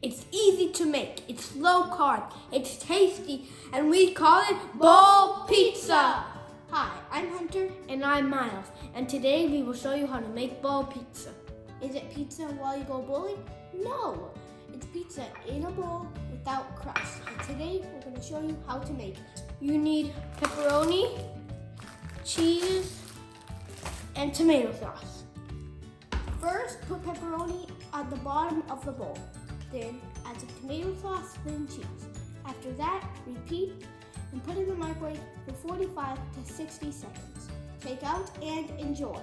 It's easy to make, it's low carb, it's tasty, and we call it bowl pizza. Hi, I'm Hunter. And I'm Miles, and today we will show you how to make bowl pizza. Is it pizza while you go bowling? No, it's pizza in a bowl without crust. And today we're going to show you how to make it. You need pepperoni, cheese, and tomato sauce. First, put pepperoni at the bottom of the bowl. Then add some tomato sauce, then cheese. After that, repeat and put in the microwave for 45 to 60 seconds. Take out and enjoy.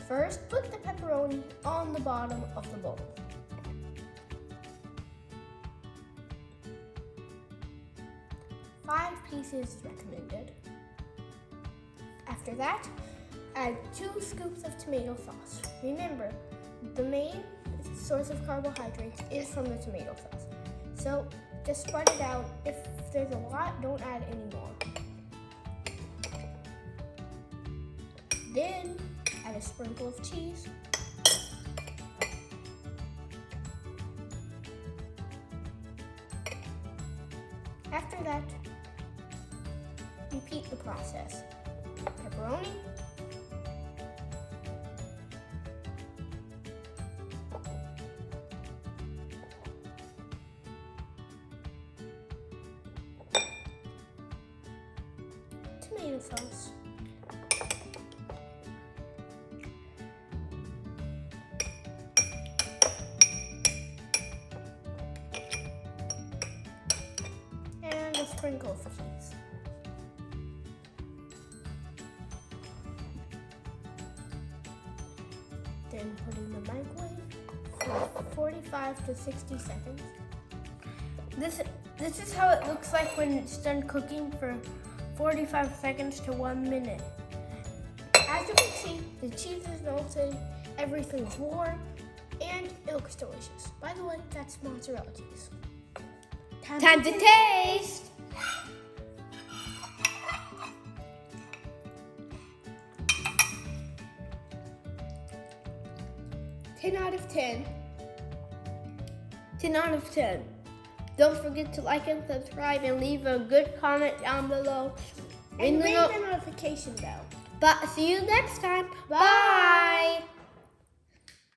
First, put the pepperoni on the bottom of the bowl. Five pieces recommended. After that, add 2 scoops of tomato sauce. Remember, the main source of carbohydrates is from the tomato sauce. So just spread it out. If there's a lot, don't add any more. Then add a sprinkle of cheese. After that, repeat the process. Pepperoni, tomato sauce, and a sprinkle of cheese. Then put in the microwave for 45 to 60 seconds. This is how it looks like when it's done cooking for 45 seconds to 1 minute. As you can see, the cheese is melted, everything's warm, and it looks delicious. By the way, that's mozzarella cheese. Time to taste! 10 out of 10. 10 out of 10. Don't forget to like and subscribe and leave a good comment down below. And ring the notification bell. But see you next time. Bye. Bye.